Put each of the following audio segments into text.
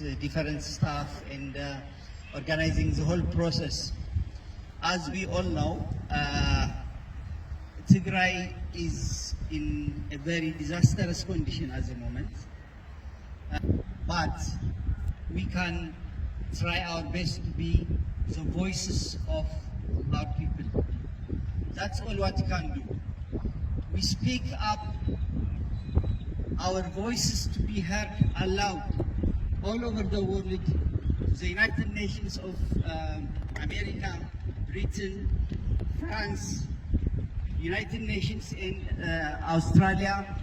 its different staff and organizing the whole process. As we all know, Tigray is in a very disastrous condition at the moment, but we can try our best to be the voices of our people. That's all what we can do. We speak up our voices to be heard aloud all over the world, the United Nations of America, Britain, France, United Nations in Australia,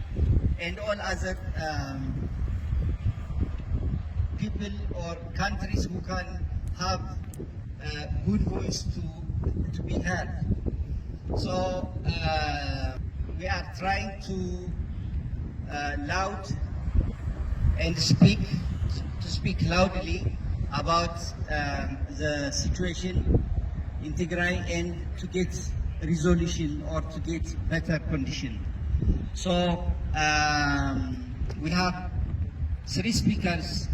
and all other people or countries who can have a good voice to be heard. So we are trying to loud and speak loudly about the situation in Tigray and to get resolution or to get better condition. So we have three speakers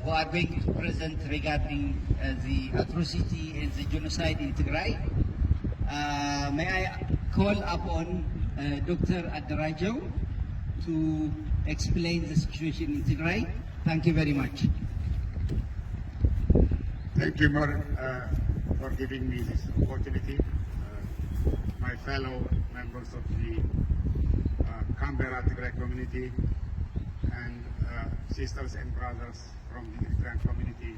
who are going to present regarding the atrocity and the genocide in Tigray. May I call upon Dr. Adarajao to explain the situation in Tigray. Thank you very much. Thank you, Mark, for giving me this opportunity. My fellow members of the Canberra Tigray community and sisters and brothers from the Ethiopian community,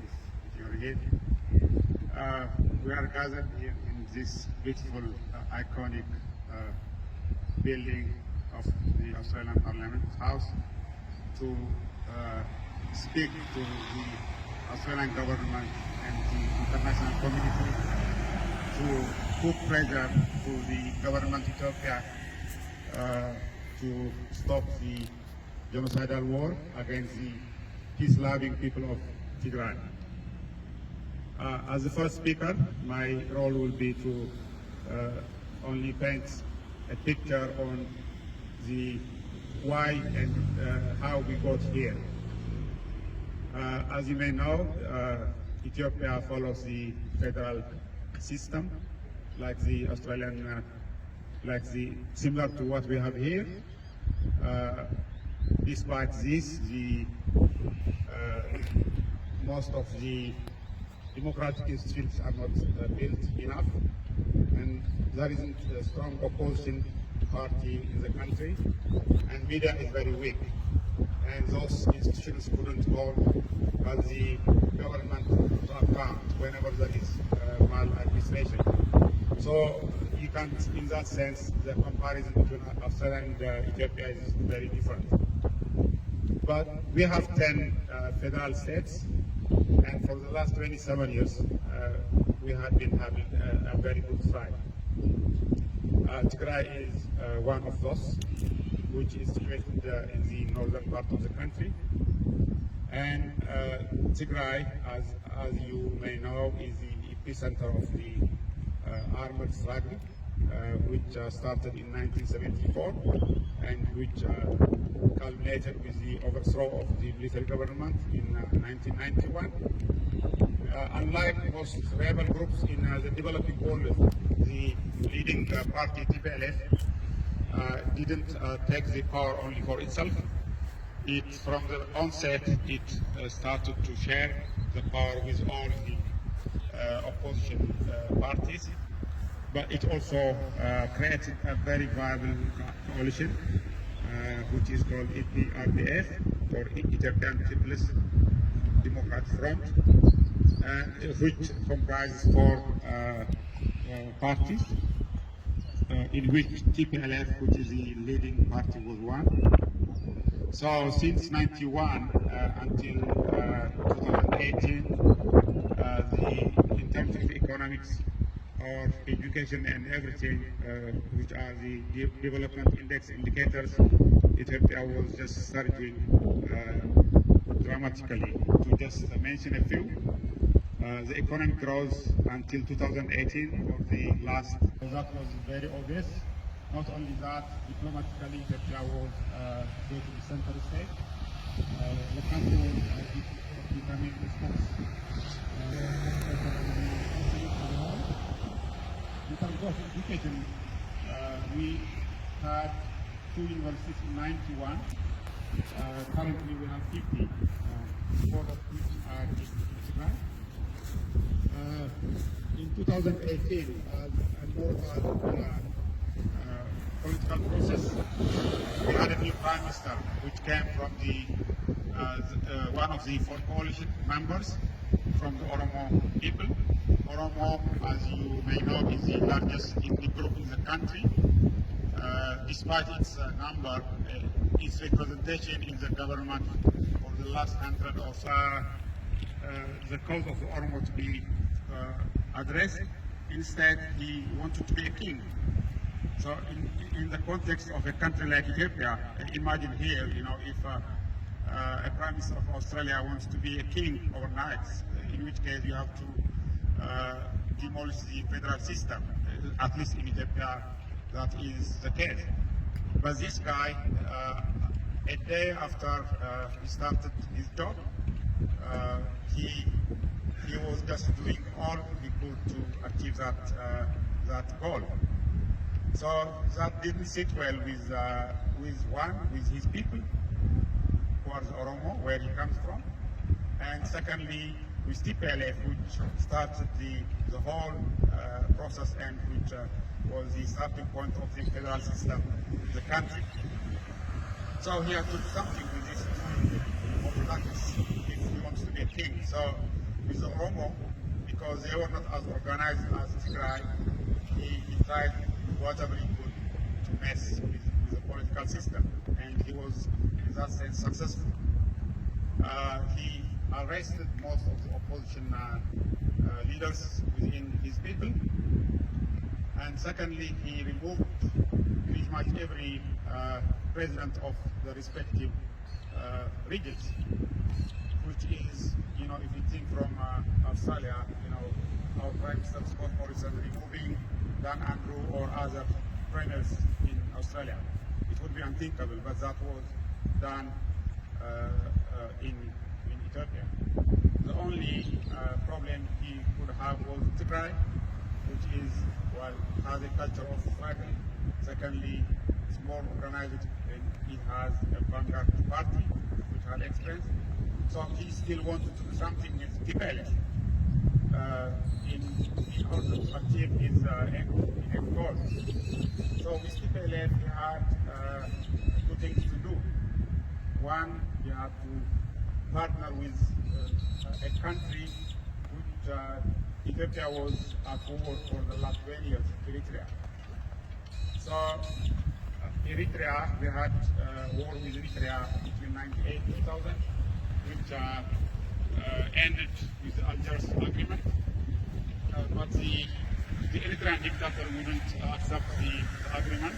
if you're here. We are gathered here in this beautiful, iconic building of the Australian Parliament House to speak to the Australian government and the international community to put pressure to the government of Ethiopia to stop the genocidal war against the peace-loving people of Tigray. As the first speaker, my role will be to only paint a picture on the why and how we got here. As you may know, Ethiopia follows the federal system, like the Australian, similar to what we have here. Despite this, most of the democratic institutions are not built enough, and there isn't a strong opposition party in the country, and media is very weak. And those institutions couldn't hold the government to account whenever there is maladministration. So you can't, in that sense, the comparison between Australia and Ethiopia is very different. But we have 10 federal states, and for the last 27 years, we have been having a very good stride. Tigray is one of those, which is situated in the northern part of the country. And Tigray, as you may know, is the epicenter of the armed struggle, which started in 1974 and which culminated with the overthrow of the military government in 1991. Unlike most rebel groups in the developing world, the leading party, TPLF, didn't take the power only for itself. From the onset, it started to share the power with all the opposition parties, but it also created a very viable coalition, which is called EPRDF, or Ethiopian People's Democratic Front, which comprises 4 parties, in which TPLF, which is the leading party, was one. So since 91 until 2018, in terms of economics or education and everything, which are the development index indicators, Ethiopia was just surging dramatically. To just mention a few, the economic growth until 2018 or the last, that was very obvious. Not only that, diplomatically, Ethiopia was go to the center state. the country was becoming response. In terms of education, we had 2 universities in 91. Currently we have 50, 4 of which are in Tigray. In 2018, a normal political process, we had a new prime minister, which came from one of the 4 coalition members from the Oromo people. Oromo, as you may know, is the largest ethnic group in the country. Despite its number, its representation in the government for the last 100 or so, the cause of the Oromo to be addressed. Instead, he wanted to be a king. So in the context of a country like Ethiopia, imagine here, if a Prime Minister of Australia wants to be a king overnight, in which case you have to demolish the federal system. At least in Ethiopia, that is the case. But this guy, a day after he started his job, he was just doing all he could to achieve that goal. So that didn't sit well with his people, who are the Oromo, where he comes from, and secondly with TPLF, which started the whole process and which was the starting point of the federal system in the country. So he had to do something with this practice if he wants to be a king. So with the Oromo, because they were not as organized as Tigray, he tried whatever he could to mess with the political system, and he was, in that sense, successful. He arrested most of the opposition leaders within his people, and secondly, he removed pretty much every president of the respective regions, which is, if you think from Australia, our Prime Minister Scott Morrison removing Dan Andrew or other premiers in Australia. It would be unthinkable, but that was done in Ethiopia. The only problem he could have was Tigray, which is, has a culture of struggle. Secondly, it's more organized, and it has a vanguard party, which had experience. So he still wanted to do something with TPLF in order to achieve his end goal. So with TPLF, he had 2 things to do. One, he had to partner with a country which Ethiopia was at war for the last 20 years, Eritrea. So Eritrea, we had war with Eritrea between 1998 and 2000, which ended with the Algiers agreement. But the Eritrean dictator wouldn't accept the agreement,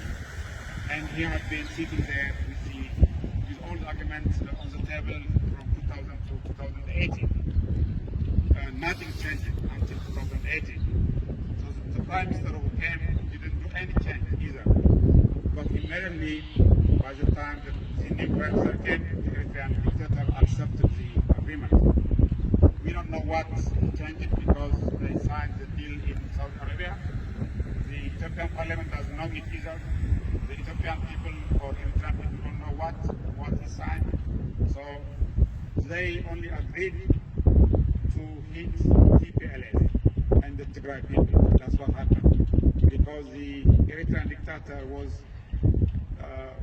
and he had been sitting there with all the agreements on the table from 2000 to 2018. Nothing changed until 2018. So the Prime Minister who came didn't do any change either. But immediately, by the time the new Prime Minister came, the Eritrean dictator accepted the agreement. We don't know what changed because they signed the deal in Saudi Arabia. The Ethiopian parliament doesn't know it either. The Ethiopian people or Eritrean people don't know what is signed. So they only agreed to hit TPLF and the Tigray people. That's what happened. Because the Eritrean dictator was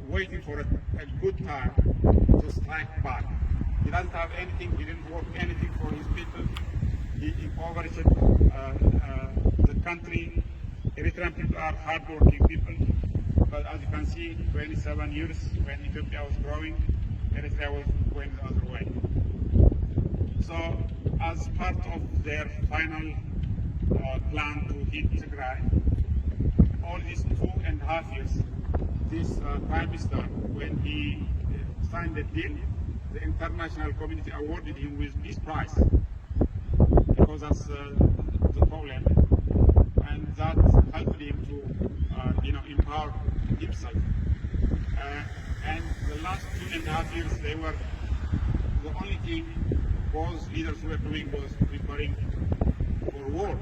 waiting for a good time to strike back. He doesn't have anything, he didn't work anything for his people. He impoverished the country. Eritrean people are hard-working people. But as you can see, 27 years when Ethiopia was growing, Eritrea was going the other way. So, as part of their final plan to hit Tigray, all these 2.5 years, this Prime Minister, when he signed the deal, the international community awarded him with Peace Prize, because that's the problem, and that helped him to, empower himself. And the last 2.5 years, they were only thing those leaders were doing was preparing for war.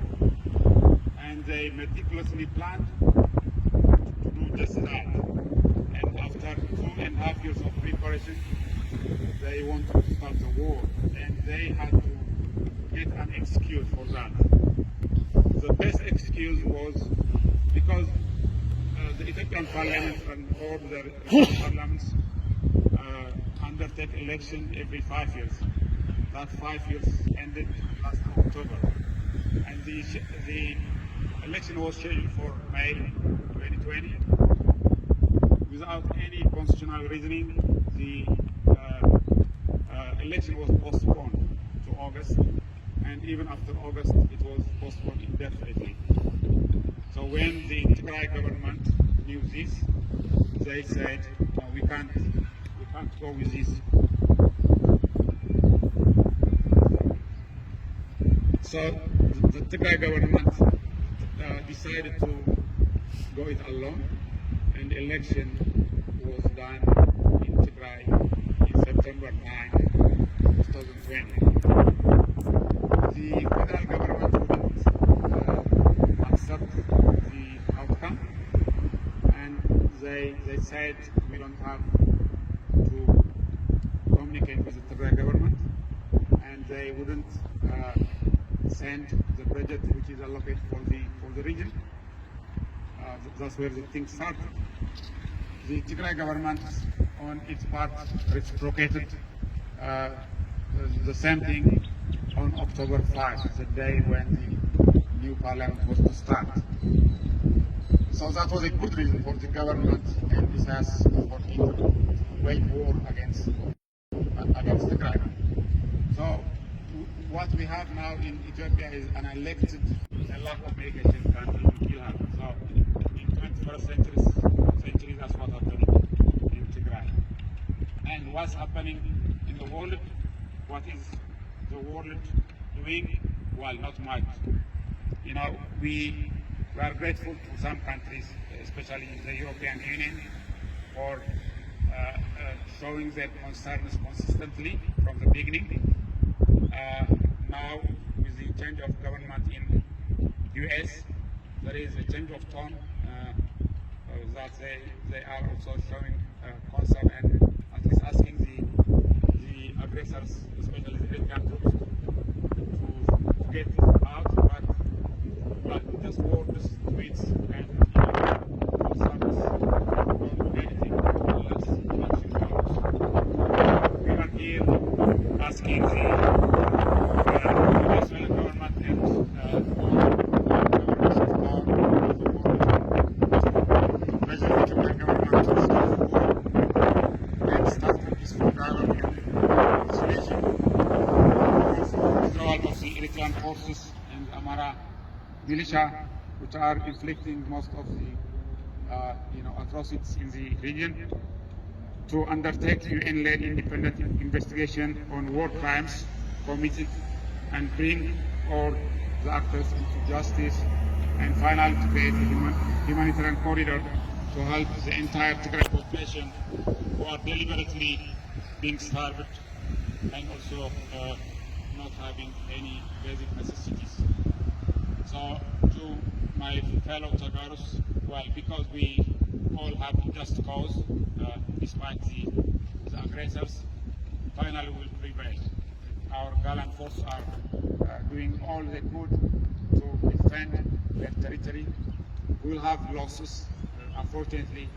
And they meticulously planned to do just that. And after 2.5 years of preparation, they wanted to start the war. And they had to get an excuse for that. The best excuse was because the Ethiopian parliament and all the parliaments undertake election every 5 years. That 5 years ended last October. And the election was scheduled for May 2020. Without any constitutional reasoning, the election was postponed to August. And even after August, it was postponed indefinitely. So when the Tigray government knew this, they said, no, we can't go with this. So the Tigray government decided to go it alone, and the election was done in Tigray in September 9, 2020. The federal government wouldn't accept the outcome, and they said we don't have to communicate with the Tigray government, and they wouldn't send the budget which is allocated for the region. That's where the thing started. The Tigray government, on its part, reciprocated the same thing on October 5, the day when the new parliament was to start. So that was a good reason for the government and Isaias for Egypt to wage war against Tigray. So what we have now in Ethiopia is an elected, a lack of communication can kill her. So in 21st century, that's what happened in Tigray. And what's happening in the world? What is the world doing? Well, not much. You know, we are grateful to some countries, especially the European Union, for showing their concerns consistently from the beginning. Now, with the change of government in US, there is a change of tone that they are also showing concern and at least asking the aggressors, especially the Ethiopian troops, to get out. But just words, tweets, and concerns don't do anything unless action comes. We are here asking the Israeli government and governments of power of the world to pressure the Ethiopian government to stop the war and start a peaceful dialogue in this region. Withdrawal of the Eritrean forces and Amara militia, which are inflicting most of the atrocities in the region, to undertake UN-led independent investigation on war crimes committed and bring all the actors into justice, and finally to create a humanitarian corridor to help the entire Tigray population who are deliberately being starved and also not having any basic necessities. So to my fellow Tagaros, well, because we all have a just cause, despite the aggressors, finally will prevail. Our gallant forces are doing all they could to defend their territory. We will have losses, unfortunately,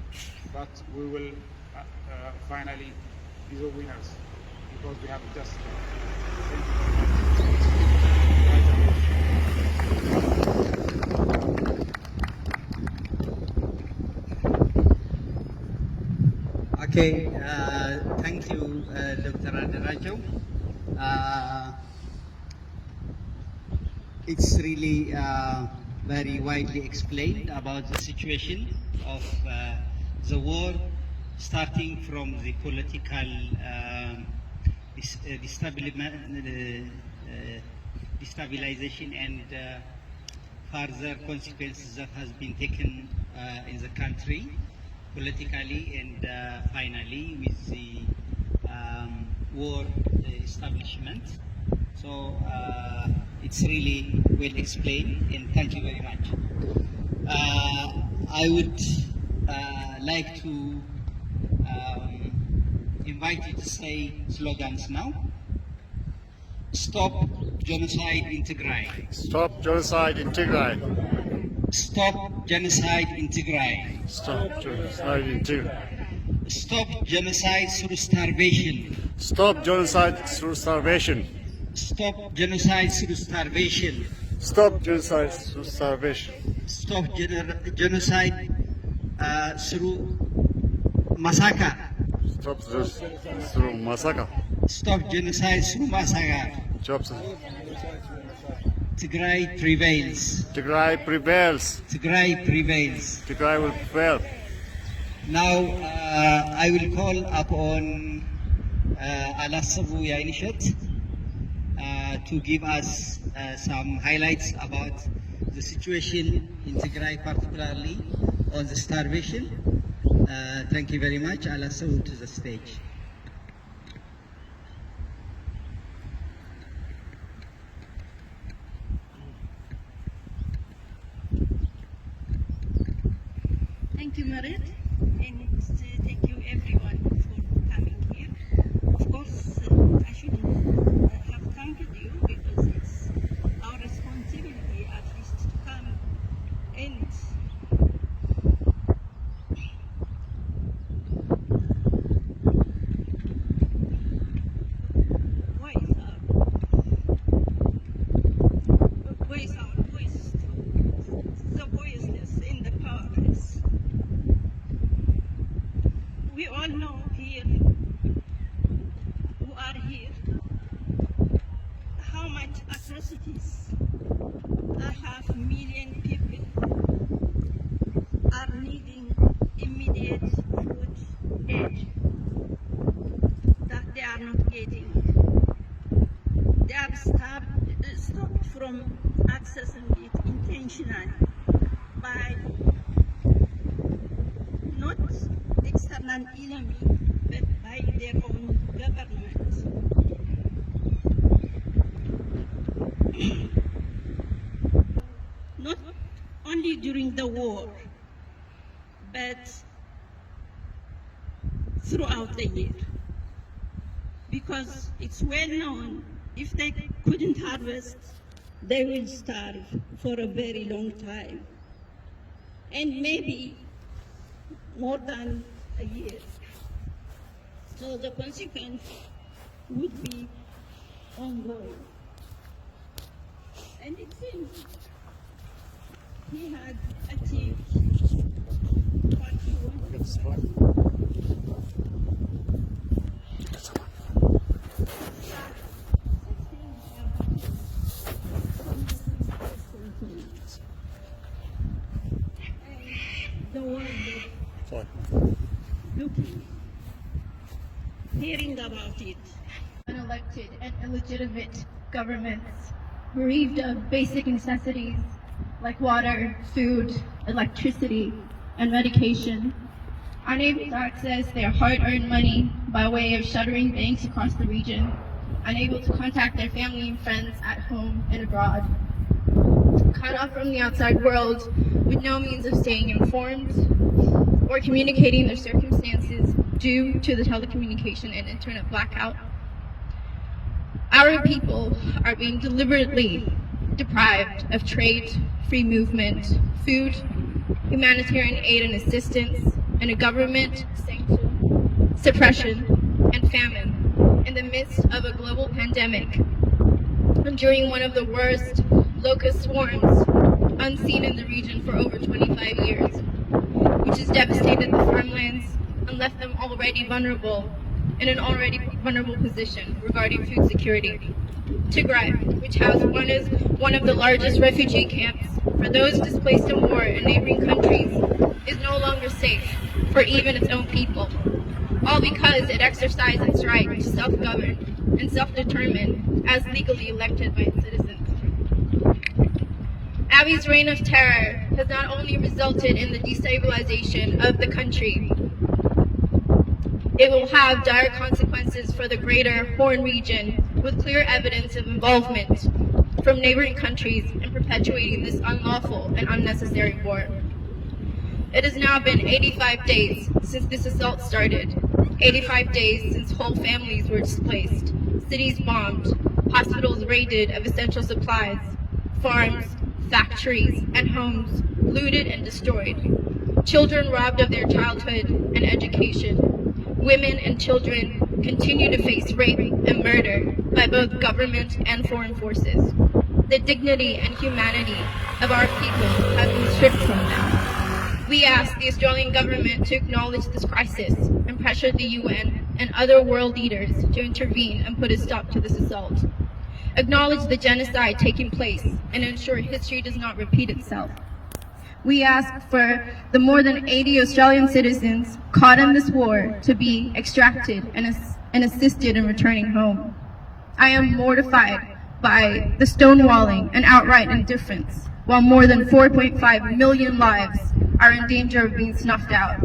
but we will finally be the winners because we have a just Okay, thank you, Dr. Adarajo. It's really very widely explained about the situation of the war, starting from the political destabilization and further consequences that has been taken in the country politically, and finally with the war establishment. So it's really well explained, and thank you very much. I would like to invite you to say slogans now. Stop genocide in Tigray. Stop genocide in Tigray. Stop genocide in Tigray. Stop genocide in Tigray. Stop genocide through starvation. Stop genocide through starvation. Stop genocide through starvation. Stop genocide through starvation. Stop genocide through massacre. Stop this through massacre. Stop genocide through massacre. Tigray prevails. Tigray prevails. Tigray prevails. Tigray will prevail. Now I will call upon Againest to give us some highlights about the situation in Tigray, particularly on the starvation. Thank you very much. Alassou to the stage. Thank you, Marit, and thank you everyone for coming here. Of course, I shouldn't have thanked you because it's our responsibility at least to come and voice our voice to the voiceless and the powerless. We all know here, who are here, how much atrocities a half million people are needing immediate food aid that they are not getting. They are stopped from accessing it intentionally by not external enemy, but by their own government. Not only during the war, but throughout the year. Because it's well known, if they couldn't harvest, they will starve for a very long time. And maybe more than a year. So the consequence would be ongoing. And it seems he had achieved what he wanted. The world looking, hearing about it. Unelected and illegitimate governments, bereaved of basic necessities like water, food, electricity, and medication, unable to access their hard-earned money by way of shuttering banks across the region, unable to contact their family and friends at home and abroad, cut off from the outside world with no means of staying informed or communicating their circumstances due to the telecommunication and internet blackout. Our people are being deliberately deprived of trade, free movement, food, humanitarian aid and assistance, and a government sanction, suppression, and famine in the midst of a global pandemic and during one of the worst locust swarms unseen in the region for over 25 years, which has devastated the farmlands and left them already vulnerable in an already vulnerable position regarding food security. Tigray, which housed one of the largest refugee camps for those displaced in war in neighboring countries, is no longer safe for even its own people, all because it exercised its right to self-govern and self-determine as legally elected by its citizens. Abiy's reign of terror has not only resulted in the destabilization of the country, It will have dire consequences for the greater Horn region, with clear evidence of involvement from neighboring countries in perpetuating this unlawful and unnecessary war. It has now been 85 days since this assault started, 85 days since whole families were displaced, cities bombed, hospitals raided of essential supplies, farms, factories, and homes looted and destroyed, children robbed of their childhood and education. Women and children continue to face rape and murder by both government and foreign forces. The dignity and humanity of our people have been stripped from them. We ask the Australian government to acknowledge this crisis and pressure the UN and other world leaders to intervene and put a stop to this assault. Acknowledge the genocide taking place and ensure history does not repeat itself. We ask for the more than 80 Australian citizens caught in this war to be extracted and assisted in returning home. I am mortified by the stonewalling and outright indifference, while more than 4.5 million lives are in danger of being snuffed out.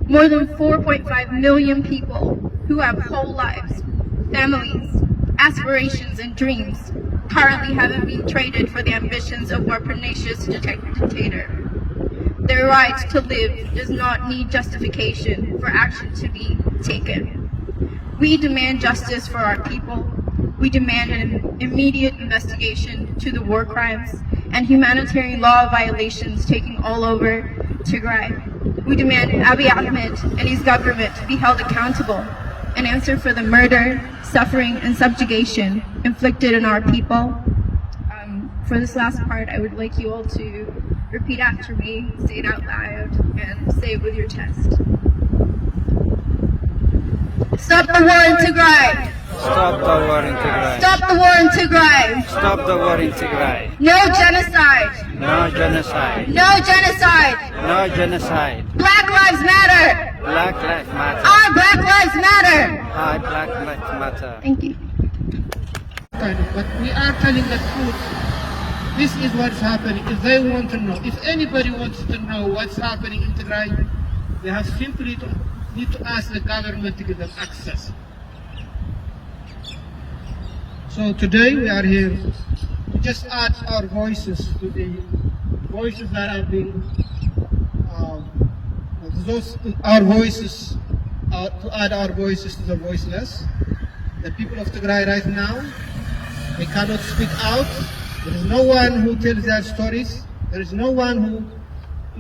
More than 4.5 million people who have whole lives, families, aspirations, and dreams currently haven't been traded for the ambitions of our pernicious dictator. Their right to live does not need justification for action to be taken. We demand justice for our people. We demand an immediate investigation to the war crimes and humanitarian law violations taking all over Tigray. We demand Abiy Ahmed and his government to be held accountable and answer for the murder, suffering, and subjugation inflicted on our people. For this last part, I would like you all to repeat after me, say it out loud, and say it with your chest. Stop the war in Tigray! Stop the war in Tigray! Stop the war in Tigray! Stop the war in Tigray! No genocide! No genocide! No genocide! No genocide! Black lives matter! Black lives matter! Our Black lives matter! Our Black lives matter! Thank you. But we are telling the truth. This is what's happening. If they want to know, if anybody wants to know what's happening in Tigray, they have simply need to ask the government to give them access. So today we are here to just add our voices to the voices that have been, our voices, to add our voices to the voiceless. The people of Tigray right now, they cannot speak out. There is no one who tells their stories. There is no one who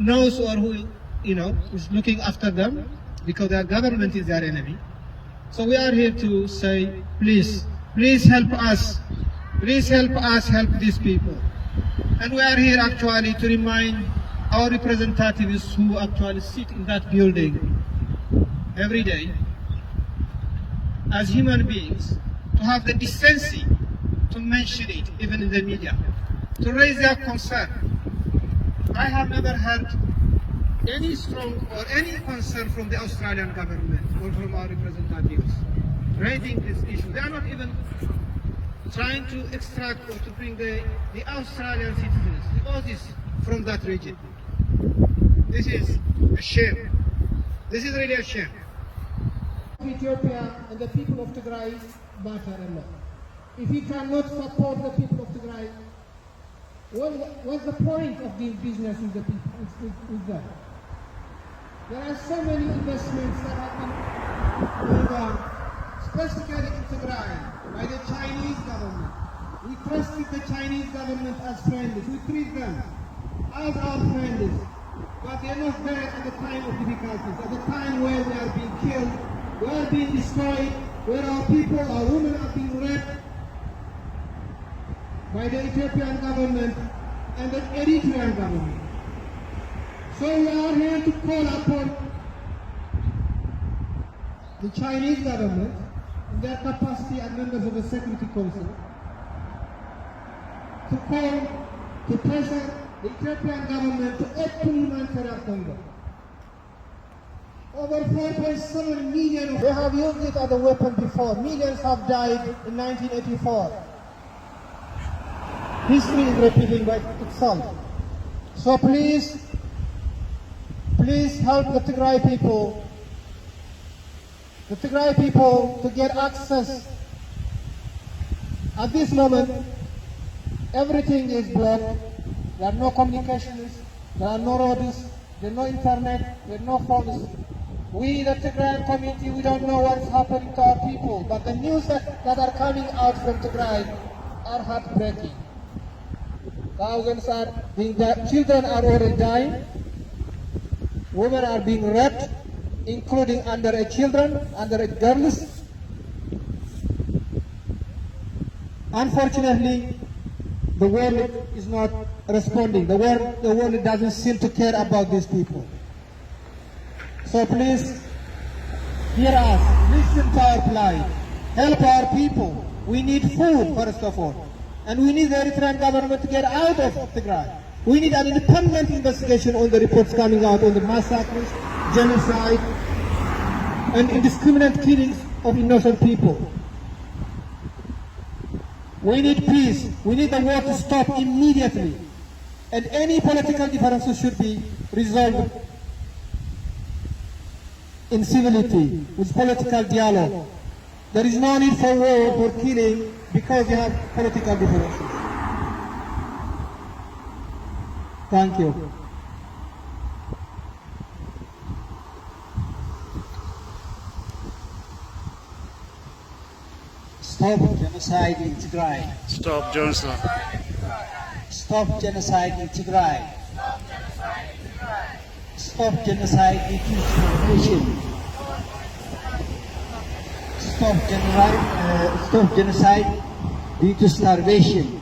knows or who, is looking after them, because their government is their enemy. So we are here to say, please help us. Please help us help these people. And we are here actually to remind our representatives who actually sit in that building every day as human beings to have the decency to mention it, even in the media, to raise their concern. I have never heard any strong or any concern from the Australian government or from our representatives raising this issue. They are not even trying to extract or to bring the Australian citizens, the Aussies, from that region. This is a shame. This is really a shame. Ethiopia and the people of Tigray matter a lot. If we cannot support the people of Tigray, what's the point of doing business with the people, with them? There are so many investments that have been going on, specifically in Tigray, by the Chinese government. We trusted the Chinese government as friends. We treat them as our friends. But they are not there at the time of difficulties, at the time where we are being killed, we are being destroyed, where our people, our women are being raped by the Ethiopian government and the Eritrean government. So we are here to call upon the Chinese government in their capacity as members of the Security Council to call, to pressure the Ethiopian government to open humanitarian corridor. Over 4.7 million, they have used it as a weapon before. Millions have died in 1984. History is repeating by itself. So please please help the Tigray people to get access. At this moment, everything is blocked. There are no communications, there are no roads, there is no internet, there are no phones. We, the Tigray community, we don't know what's happening to our people, but the news that are coming out from Tigray are heartbreaking. Thousands are being died, children are already dying, women are being raped, including underage children, underage girls. Unfortunately, the world is not responding. The world doesn't seem to care about these people. So please, hear us, listen to our plight, help our people. We need food, first of all. And we need the Eritrean government to get out of Tigray. We need an independent investigation on the reports coming out on the massacres, genocide, and indiscriminate killings of innocent people. We need peace. We need the war to stop immediately. And any political differences should be resolved in civility, with political dialogue. There is no need for war or killing because you have political differences. Thank you. Stop genocide in Tigray. Stop genocide. Stop genocide in Tigray. Stop genocide in Ethiopia. Stop genocide due to starvation.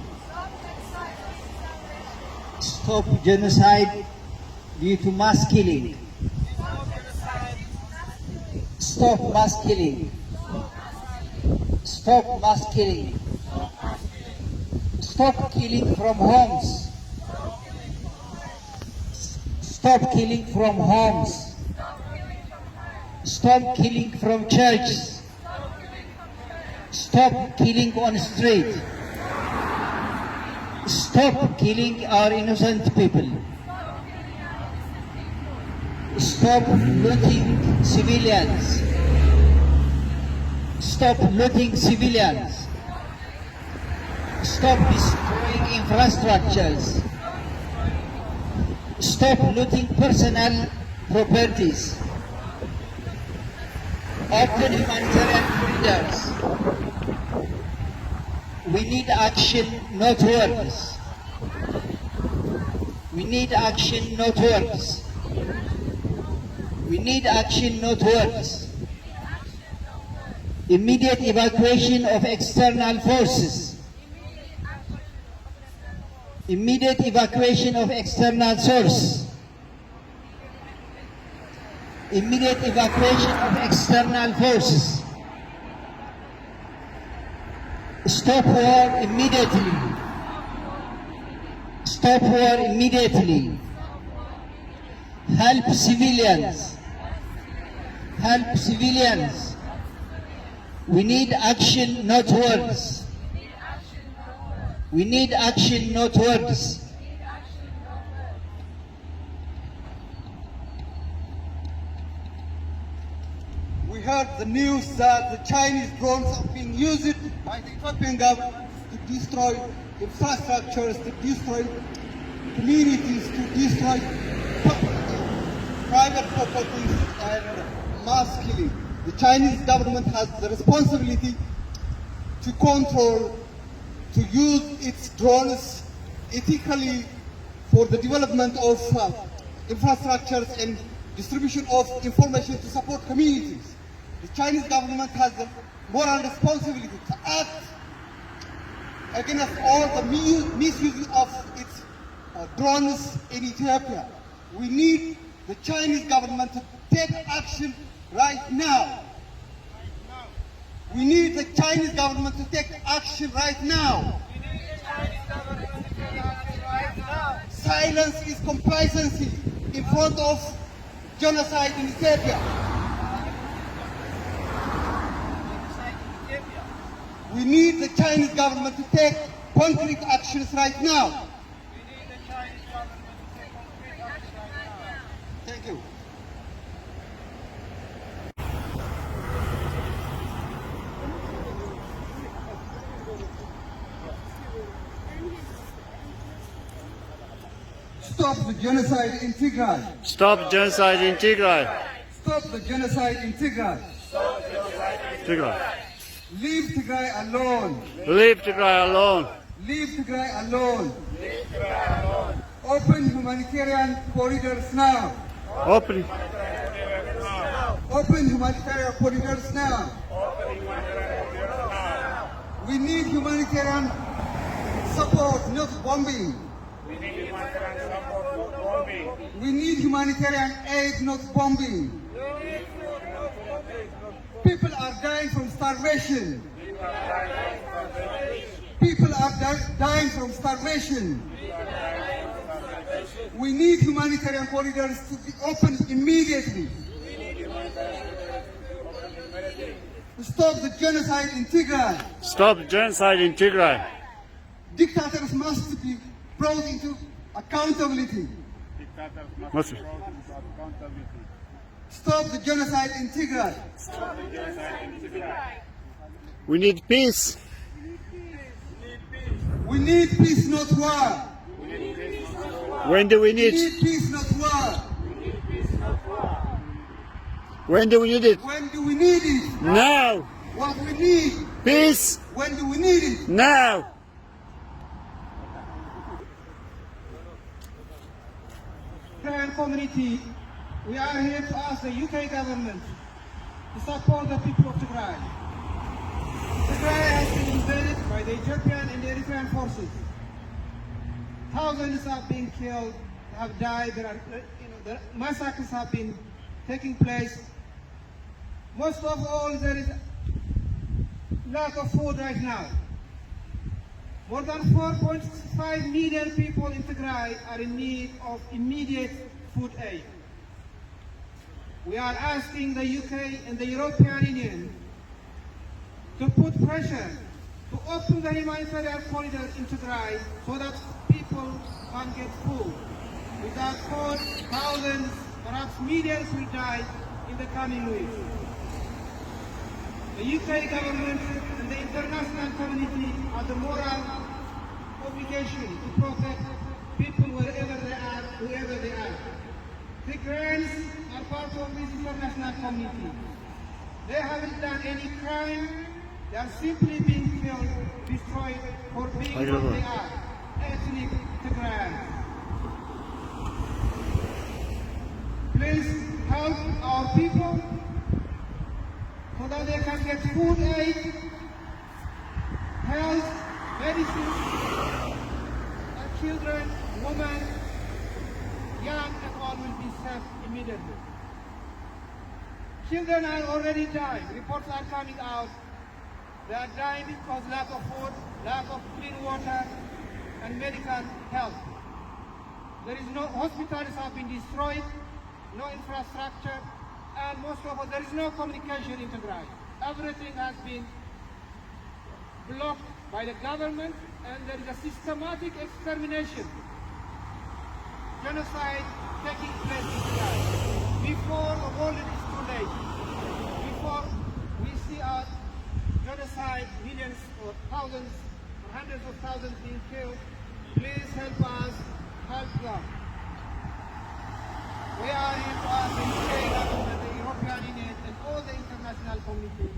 Stop genocide due to mass killing. Stop mass killing. Stop mass killing. Stop killing from homes. Stop killing from homes. Stop killing from churches. Stop killing on street. Stop killing our innocent people. Stop looting civilians. Stop looting civilians. Stop destroying infrastructures. Stop looting personal properties. Open humanitarian corridors. We need action, not words. We need action, not words. We need action, not words. Immediate evacuation of external forces. Immediate evacuation of external source. Immediate evacuation of external forces. Stop war immediately. Stop war immediately. Help civilians. Help civilians. We need action, not words. We need action, not words. We heard the news that the Chinese drones are being used by the Ethiopian government to destroy infrastructures, to destroy communities, to destroy private properties and mass killing. The Chinese government has the responsibility to control, to use its drones ethically for the development of infrastructures and distribution of information to support communities. The Chinese government has the moral responsibility to act against all the misuse of its drones in Ethiopia. We need the Chinese government to take action right now. We need the Chinese government to take action right now. Silence is complacency in front of genocide in Ethiopia. We need the Chinese government to take concrete actions right now. Thank you. Stop the genocide in Tigray. Stop genocide in Tigray. Stop the genocide in Tigray. Tigray. Leave Tigray alone. Leave Tigray alone. Leave Tigray alone. Open humanitarian corridors now. Open. Open humanitarian corridors now. We need humanitarian support, not bombing. We need humanitarian aid, not bombing. People are dying from starvation. People are dying from starvation. We need humanitarian corridors to be opened immediately. Stop the genocide in Tigray. Stop genocide in Tigray. Dictators must be brought into accountability. What's it? Stop the genocide in Tigray. We need peace. We need peace, not war. When do we We need? need peace, not war. When do we need it? When do we need it? Now. What we need. Peace. When do we need it? Now. Tigrayan community, we are here to ask the UK government to support the people of Tigray. Tigray has been invaded by the Ethiopian and the Eritrean forces. Thousands have been killed, have died. The massacres have been taking place. Most of all, there is lack of food right now. More than 4.5 million people in Tigray are in need of immediate food aid. We are asking the UK and the European Union to put pressure to open the humanitarian corridor in Tigray so that people can get food. Without food, thousands, perhaps millions will die in the coming weeks. The UK government and the international community have the moral obligation to protect people wherever they are, whoever they are. Tigrayans are part of this international community. They haven't done any crime. They are simply being killed, destroyed for being what they are, ethnic Tigrayans. Please help our people so that they can get food aid, health, medicine, and children, women, young and all will be saved immediately. Children are already dying. Reports are coming out. They are dying because lack of food, lack of clean water, and medical help. There is no hospitals have been destroyed, no infrastructure, and most of all, there is no communication in Tigray. Everything has been blocked by the government, and there is a systematic extermination, genocide taking place in Tigray. Before the world is too late, before we see our genocide, millions or thousands or hundreds of thousands being killed, please help us, help them. We are here to ask the UK government, the European Union, and all the international community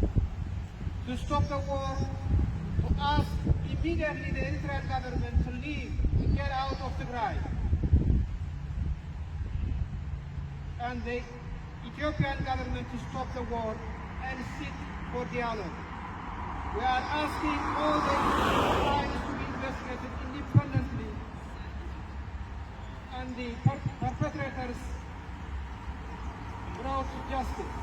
to stop the war, to ask immediately the Eritrean government to leave, to get out of Tigray, and the Ethiopian government to stop the war and sit for dialogue. We are asking all the crimes to be investigated independently, and the perpetrators brought to justice.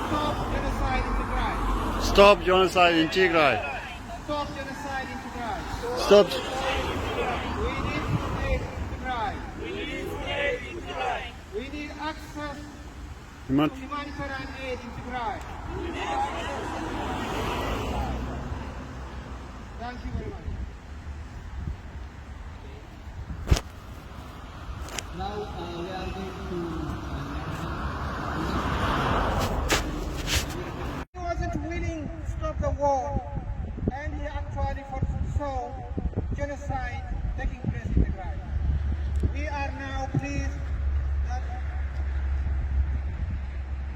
Stop genocide in Tigray. Stop genocide in Tigray. Stop genocide in Tigray. Stop. We need aid in Tigray. We need access to humanitarian aid in Tigray. Thank you very much. Now we are going to. He wasn't willing to stop the war, and he actually foresaw genocide taking place in Tigray. are now pleased that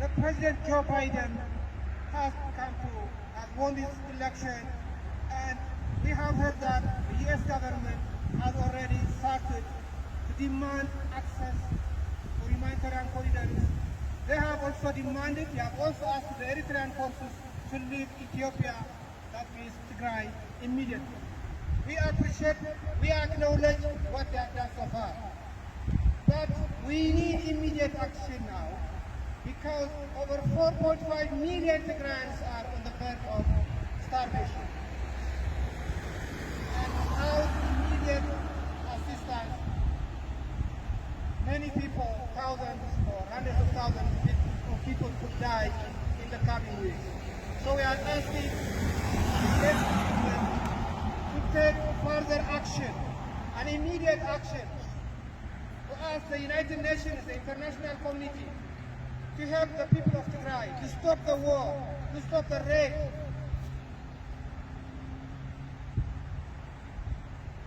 the President Joe Biden has won this election, and we have heard that the U.S. government has already started to demand access to humanitarian corridors. They have also asked the Eritrean forces to leave Ethiopia, that means Tigray, immediately. We acknowledge what they have done so far. But we need immediate action now, because over 4.5 million Tigrayans are on the verge of starvation. And without immediate assistance, many people, thousands or hundreds of thousands of people could die in the coming weeks. So we are asking the government to take further action, an immediate action, to ask the United Nations, the international community, to help the people of Tigray, to stop the war, to stop the rape.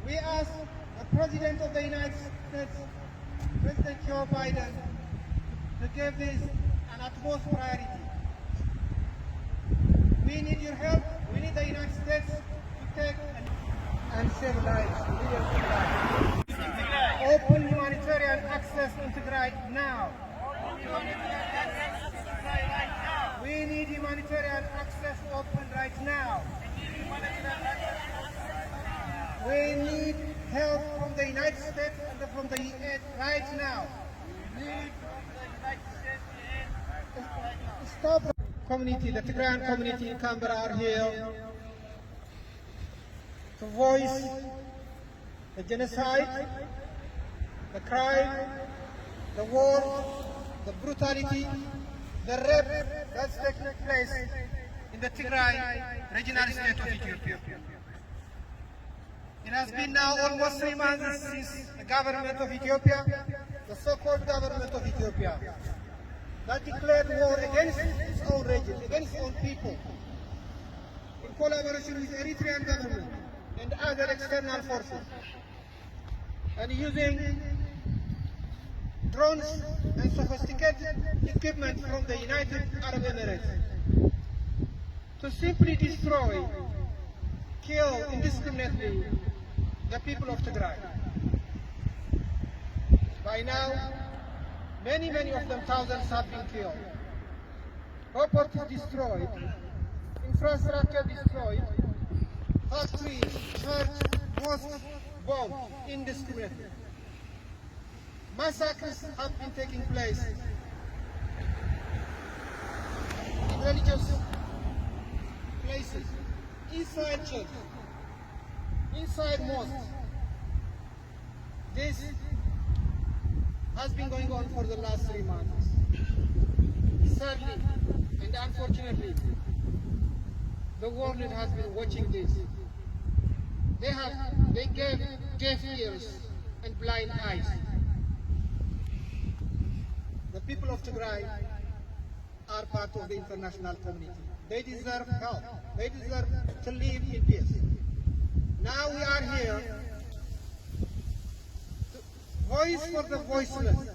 We ask the President of the United States, President Joe Biden, to give this an utmost priority. We need your help. We need the United States to take and save lives. Open humanitarian access in Tigray now. We need humanitarian access open right now. We need help from the United States and from the UN right now. Stop the community, the Tigrayan community in Canberra are here to voice the genocide, the crime, the war, the brutality, the rape that's taking place in the Tigray regional state of Ethiopia. It has been now almost 3 months since the government of Ethiopia, the so-called government of Ethiopia, that declared war against its own region, against its own people, in collaboration with the Eritrean government and other external forces, and using drones and sophisticated equipment from the United Arab Emirates to simply destroy, kill indiscriminately the people of Tigray. By now, many of them, thousands, have been killed. Property destroyed, infrastructure destroyed, factories, churches, mosques bombed indiscriminately. Massacres have been taking place in religious places, inside churches, inside mosques. This has been going on for the last 3 months. Sadly and unfortunately, the world has been watching this. They gave deaf ears and blind eyes. The people of Tigray are part of the international community. They deserve help. They deserve to live in peace. Now we are here to voice for the voiceless,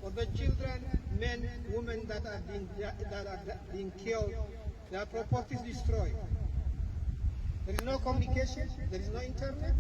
for the children, men, women that are being killed, their properties destroyed. There is no communication, there is no internet.